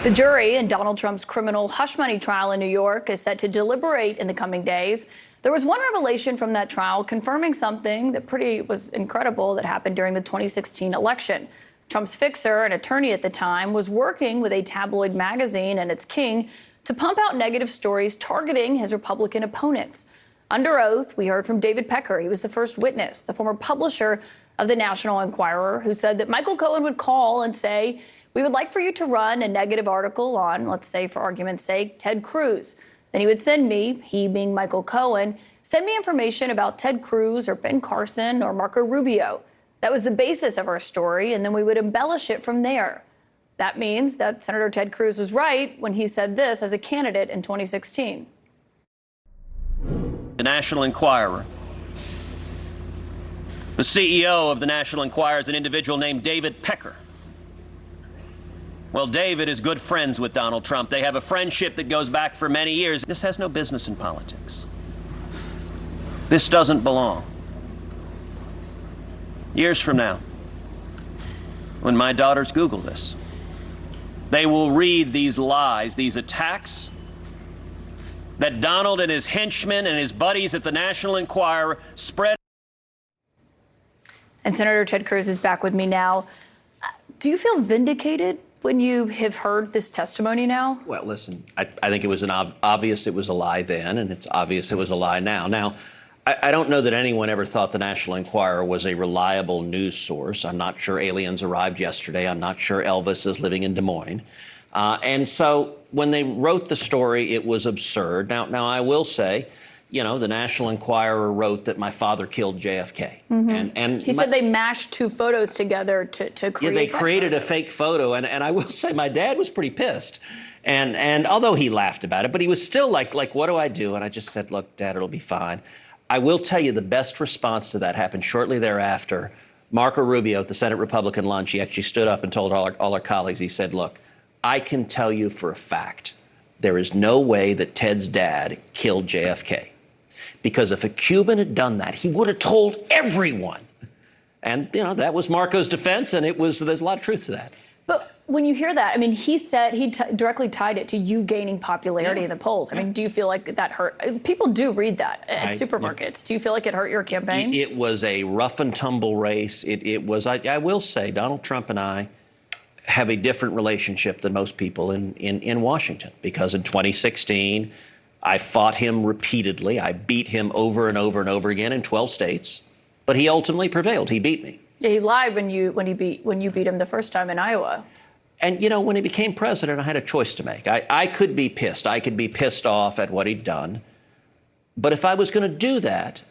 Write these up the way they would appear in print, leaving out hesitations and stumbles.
The jury in Donald Trump's criminal hush money trial in New York is set to deliberate in the coming days. There was one revelation from that trial confirming something that was incredible that happened during the 2016 election. Trump's fixer, an attorney at the time, was working with a tabloid magazine and its king to pump out negative stories targeting his Republican opponents. Under oath, we heard from David Pecker. He was the first witness, the former publisher of the National Enquirer, who said that Michael Cohen would call and say, "We would like for you to run a negative article on, let's say for argument's sake, Ted Cruz." Then he would send me, he being Michael Cohen, send me information about Ted Cruz or Ben Carson or Marco Rubio. That was the basis of our story, and then we would embellish it from there. That means that Senator Ted Cruz was right when he said this as a candidate in 2016. The National Enquirer. The CEO of the National Enquirer is an individual named David Pecker. Well, David is good friends with Donald Trump. They have a friendship that goes back for many years. This has no business in politics. This doesn't belong. Years from now, when my daughters Google this, they will read these lies, these attacks that Donald and his henchmen and his buddies at the National Enquirer spread. And Senator Ted Cruz is back with me now. Do you feel vindicated when you have heard this testimony now? Well, listen, I think it was obvious it was a lie then, and it's obvious it was a lie now. Now, I don't know that anyone ever thought the National Enquirer was a reliable news source. I'm not sure aliens arrived yesterday. I'm not sure Elvis is living in Des Moines. And so when they wrote the story, it was absurd. Now I will say, you know, the National Enquirer wrote that my father killed JFK. Mm-hmm. And he said they mashed two photos together to create. Yeah, they created a fake photo, and I will say my dad was pretty pissed. And although he laughed about it, but he was still like, what do I do? And I just said, look, Dad, it'll be fine. I will tell you the best response to that happened shortly thereafter. Marco Rubio at the Senate Republican lunch, he actually stood up and told all our colleagues, he said, look, I can tell you for a fact, there is no way that Ted's dad killed JFK. Because if a Cuban had done that, he would have told everyone. And, you know, that was Marco's defense, and there's a lot of truth to that. But when you hear that, I mean, he said he directly tied it to you gaining popularity in the polls. I mean, do you feel like that hurt? People do read that at supermarkets. Yeah. Do you feel like it hurt your campaign? It was a rough and tumble race. It was, I will say, Donald Trump and I have a different relationship than most people in Washington. Because in 2016, I fought him repeatedly. I beat him over and over and over again in 12 states. But he ultimately prevailed. He beat me. Yeah, he lied when you beat him the first time in Iowa. And, you know, when he became president, I had a choice to make. I could be pissed. I could be pissed off at what he'd done. But if I was going to do that,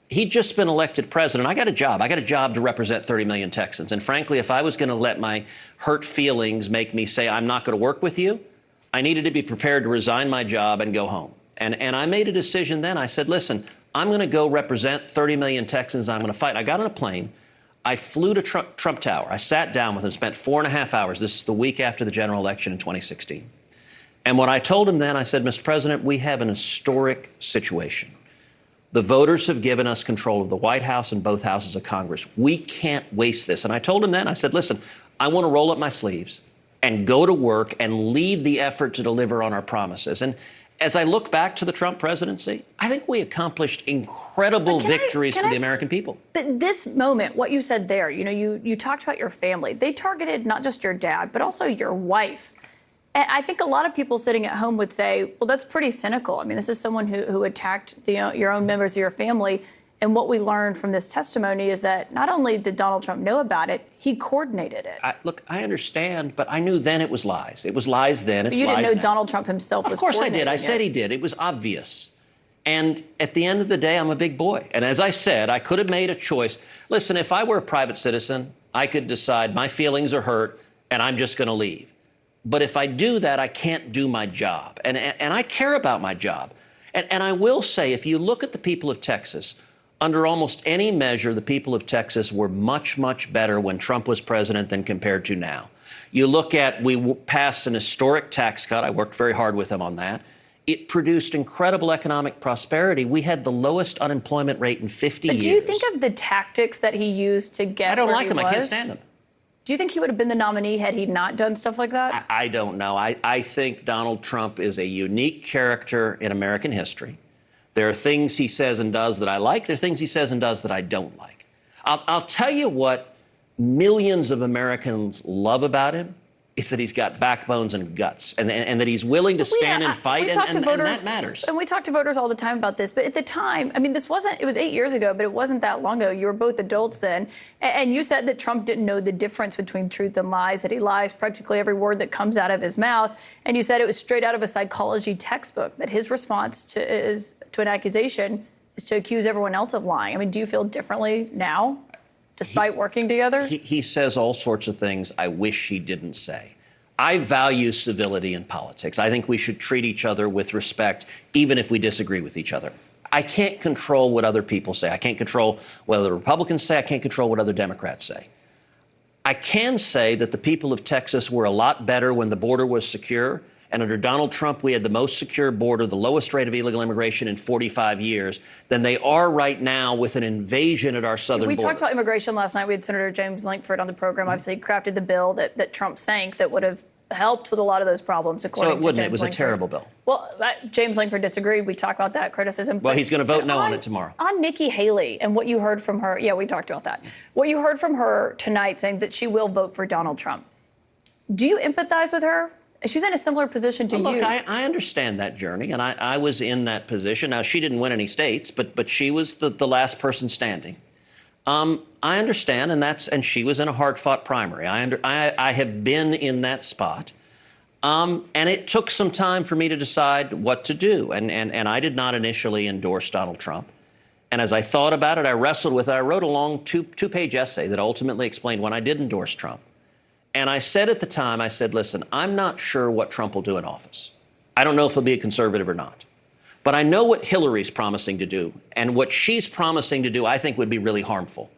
he'd just been elected president. I got a job. I got a job to represent 30 million Texans. And frankly, if I was going to let my hurt feelings make me say, I'm not going to work with you, I needed to be prepared to resign my job and go home. And I made a decision then. I said, listen, I'm going to go represent 30 million Texans. I'm going to fight. I got on a plane. I flew to Trump Tower. I sat down with him, spent 4.5 hours. This is the week after the general election in 2016. And what I told him then, I said, Mr. President, we have an historic situation. The voters have given us control of the White House and both houses of Congress. We can't waste this. And I told him then, I said, listen, I want to roll up my sleeves and go to work and lead the effort to deliver on our promises. And as I look back to the Trump presidency, I think we accomplished incredible victories for the American people. But this moment, what you said there, you know, you talked about your family. They targeted not just your dad, but also your wife. And I think a lot of people sitting at home would say, well, that's pretty cynical. I mean, this is someone who attacked your own members of your family. And what we learned from this testimony is that not only did Donald Trump know about it, he coordinated it. Look, I understand, but I knew then it was lies. It was lies then. It's lies now. But you didn't know Donald Trump himself was coordinating it. Of course I did. I said he did. It was obvious. And at the end of the day, I'm a big boy. And as I said, I could have made a choice. Listen, if I were a private citizen, I could decide my feelings are hurt and I'm just going to leave. But if I do that, I can't do my job. And I care about my job. And I will say, if you look at the people of Texas, under almost any measure, the people of Texas were much, much better when Trump was president than compared to now. You look at, we passed an historic tax cut. I worked very hard with him on that. It produced incredible economic prosperity. We had the lowest unemployment rate in 50 years. But do you think of the tactics that he used to get where he was? I don't like him. I can't stand him. Do you think he would have been the nominee had he not done stuff like that? I don't know. I think Donald Trump is a unique character in American history. There are things he says and does that I like. There are things he says and does that I don't like. I'll tell you what millions of Americans love about him is that he's got backbones and guts, and that he's willing to stand and fight, and that matters. And we talk to voters all the time about this, but at the time, I mean, it was 8 years ago, but it wasn't that long ago. You were both adults then, and you said that Trump didn't know the difference between truth and lies, that he lies practically every word that comes out of his mouth, and you said it was straight out of a psychology textbook, that his response to an accusation is to accuse everyone else of lying. I mean, do you feel differently now? Despite working together? He says all sorts of things I wish he didn't say. I value civility in politics. I think we should treat each other with respect, even if we disagree with each other. I can't control what other people say. I can't control what other Republicans say. I can't control what other Democrats say. I can say that the people of Texas were a lot better when the border was secure. And under Donald Trump, we had the most secure border, the lowest rate of illegal immigration in 45 years than they are right now with an invasion at our southern border. We talked about immigration last night. We had Senator James Lankford on the program. Obviously, he crafted the bill that Trump sank that would have helped with a lot of those problems, according to James Lankford. So it wouldn't. It was a terrible bill. Well, James Lankford disagreed. We talked about that criticism. Well, he's going to vote no on it tomorrow. On Nikki Haley and what you heard from her. Yeah, we talked about that. What you heard from her tonight saying that she will vote for Donald Trump. Do you empathize with her? She's in a similar position to you. Look, I understand that journey, and I was in that position. Now, she didn't win any states, but she was the last person standing. I understand, and she was in a hard-fought primary. I have been in that spot, and it took some time for me to decide what to do. And I did not initially endorse Donald Trump. And as I thought about it, I wrestled with it. I wrote a long two-page essay that ultimately explained when I did endorse Trump. And I said at the time, I said, listen, I'm not sure what Trump will do in office. I don't know if he'll be a conservative or not. But I know what Hillary's promising to do. And what she's promising to do, I think, would be really harmful.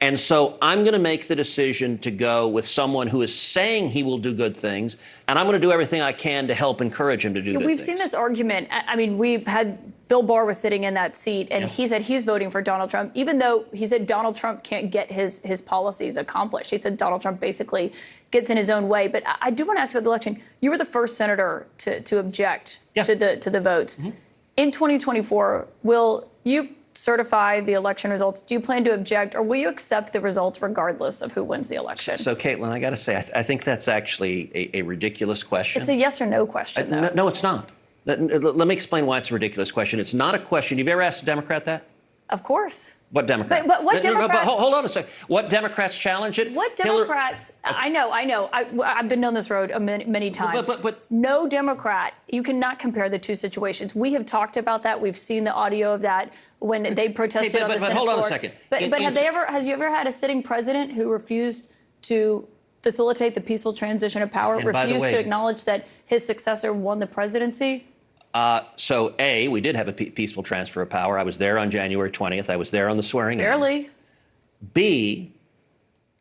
And so I'm going to make the decision to go with someone who is saying he will do good things. And I'm going to do everything I can to help encourage him to do good things. We've seen this argument. I mean, we've had Bill Barr was sitting in that seat, and he said he's voting for Donald Trump, even though he said Donald Trump can't get his policies accomplished. He said Donald Trump basically gets in his own way. But I do want to ask about the election. You were the first senator to object to the votes. Mm-hmm. In 2024, will you certify the election results? Do you plan to object, or will you accept the results regardless of who wins the election? So, Caitlin, I got to say, I think that's actually a ridiculous question. It's a yes or no question, though. No, it's not. Let me explain why it's a ridiculous question. It's not a question. You've ever asked a Democrat that? Of course. What Democrat? But what Democrats? But hold on a second. What Democrats challenge it? What Democrats? I know. I've been down this road many times. But no Democrat. You cannot compare the two situations. We have talked about that. We've seen the audio of that when they protested on the Senate floor. But hold on a second. But has you ever had a sitting president who refused to facilitate the peaceful transition of power, refused to acknowledge that his successor won the presidency? So, A, we did have a peaceful transfer of power. I was there on January 20th. I was there on the swearing in. Barely. B,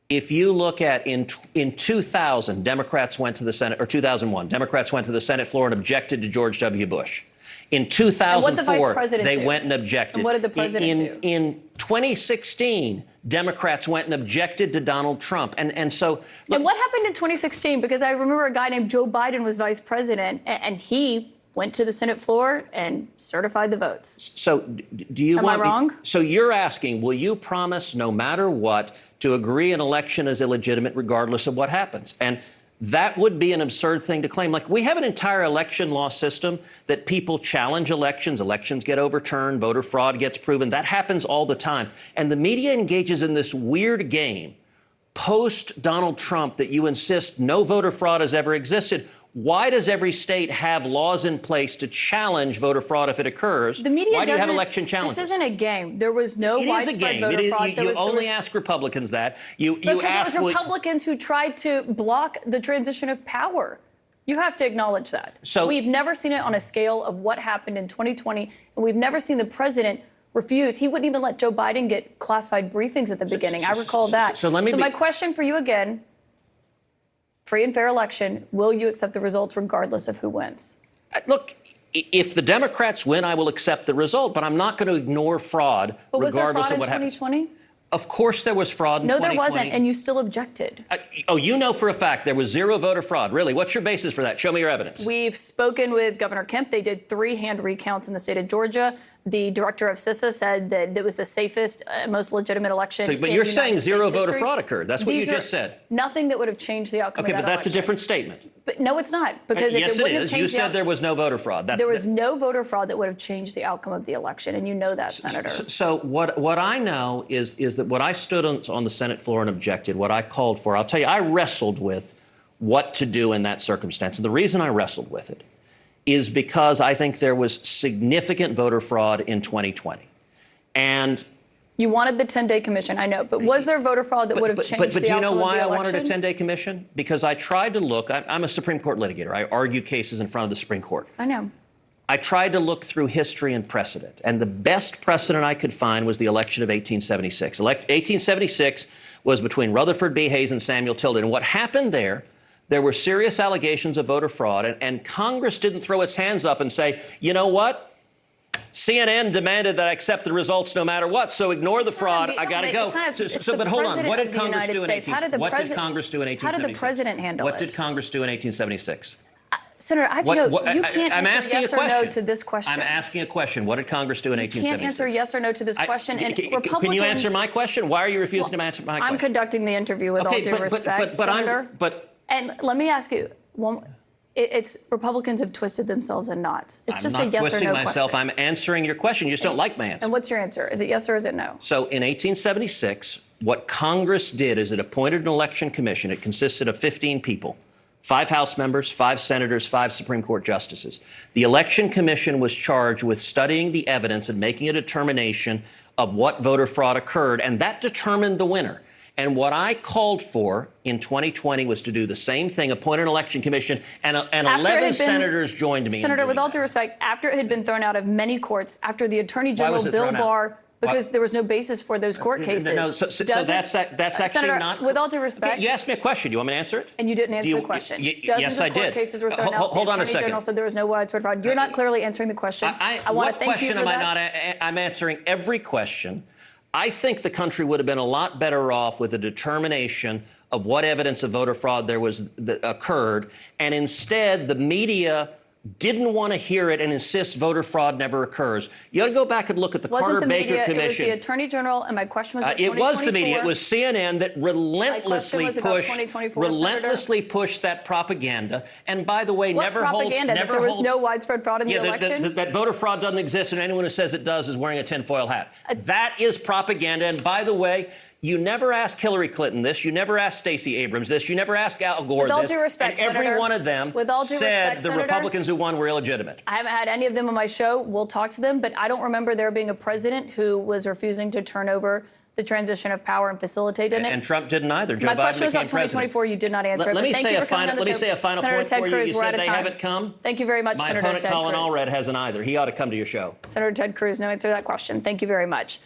if you look at in 2000, Democrats went to the Senate, or 2001, Democrats went to the Senate floor and objected to George W. Bush. In 2004, they went and objected. And what did the president do? In 2016, Democrats went and objected to Donald Trump. And so... Look, and what happened in 2016? Because I remember a guy named Joe Biden was vice president, and he went to the Senate floor and certified the votes. So do you want... Am I wrong? So you're asking, will you promise no matter what to agree an election is illegitimate regardless of what happens? And that would be an absurd thing to claim. Like, we have an entire election law system that people challenge elections. Elections get overturned. Voter fraud gets proven. That happens all the time. And the media engages in this weird game post-Donald Trump that you insist no voter fraud has ever existed. Why does every state have laws in place to challenge voter fraud if it occurs? The media Why do you have election challenges? This isn't a game. There was no widespread voter fraud. You only ask Republicans that. Because it was Republicans who tried to block the transition of power. You have to acknowledge that. So we've never seen it on a scale of what happened in 2020, and we've never seen the president refuse. He wouldn't even let Joe Biden get classified briefings at the beginning. I recall that. So my question for you again, free and fair election, will you accept the results regardless of who wins? Look, if the Democrats win, I will accept the result, but I'm not going to ignore fraud regardless of what happens. But was there fraud in 2020? Of course there was fraud in No, 2020. there wasn't, and you still objected. Oh, you know for a fact there was zero voter fraud. Really? What's your basis for that? Show me your evidence. We've spoken with Governor Kemp. They did 3 hand recounts in the state of Georgia. The director of CISA said that it was the safest, most legitimate election. But in you're United saying zero States voter history. fraud occurred. That's what you just said. Nothing that would have changed the outcome Okay, of that but that's a election. different statement. But no, it's not, because if yes, it wouldn't it have is. changed You said there was no voter fraud. there was no voter fraud that would have changed the outcome of the election, and you know that, Senator. So what I know is that what I stood on the Senate floor and objected, what I called for, I'll tell you, I wrestled with what to do in that circumstance. And the reason I wrestled with it is because I think there was significant voter fraud in 2020. And you wanted the 10-day commission, I know, but was there voter fraud that would have changed the outcome of the election? But do you know why I wanted a 10-day commission? Because I tried to look, I'm a Supreme Court litigator. I argue cases in front of the Supreme Court. I know. I tried to look through history and precedent, and the best precedent I could find was the election of 1876. 1876 was between Rutherford B. Hayes and Samuel Tilden. And what happened there were serious allegations of voter fraud, and Congress didn't throw its hands up and say, you know what? CNN demanded that I accept the results no matter what, so ignore the fraud. I got to go. But hold on. What did Congress do in 1876? What did Congress do in 1876? How did the president handle it? What did Congress do in 1876? Senator, I have to know, you can't answer yes or no to this question. I'm asking a question. What did Congress do in 1876? You can't answer yes or no to this question. And Republicans, can you answer my question? Why are you refusing to answer my question? I'm conducting the interview with all due respect, Senator. And let me ask you, it's Republicans have twisted themselves in knots. It's just a yes or no question. I'm not twisting myself. I'm answering your question. You just don't like my answer. And what's your answer? Is it yes or is it no? So in 1876, what Congress did is it appointed an election commission. It consisted of 15 people. 5 House members, 5 senators, 5 Supreme Court justices. The Election Commission was charged with studying the evidence and making a determination of what voter fraud occurred, and that determined the winner. And what I called for in 2020 was to do the same thing, appoint an election commission, and 11 senators joined me. Senator, with all due respect, after it had been thrown out of many courts, after the Attorney General Bill Barr, because there was no basis for those court cases. No, so that's actually Senator, not. With all due respect, you asked me a question. Do you want me to answer it? And you didn't answer the question. Yes, I did. Dozens of court cases were thrown out. Hold on a second. The Attorney General said there was no widespread fraud. You're not clearly answering the question. I want to thank you for that. I'm answering every question. I think the country would have been a lot better off with a determination of what evidence of voter fraud there was that occurred, and instead the media didn't want to hear it and insists voter fraud never occurs. You ought to go back and look at the Carter-Baker Commission. It was the Attorney General, and my question was about it was the media. It was CNN that relentlessly pushed that propaganda. And by the way, never holds. That there was no widespread fraud in the election? That voter fraud doesn't exist, and anyone who says it does is wearing a tinfoil hat. That is propaganda. And by the way, you never asked Hillary Clinton this. You never asked Stacey Abrams this. You never asked Al Gore this. With all due respect, and every Senator, one of them said the Republicans who won were illegitimate. I haven't had any of them on my show. We'll talk to them. But I don't remember there being a president who was refusing to turn over the transition of power and facilitate in it. And Trump didn't either. Joe Biden became president. My question was about 2024. You did not answer it. Let me say a final point for you. You said they haven't come. Thank you very much, Senator Ted Cruz. My opponent, Colin Allred, hasn't either. He ought to come to your show. Senator Ted Cruz, no answer to that question. Thank you very much.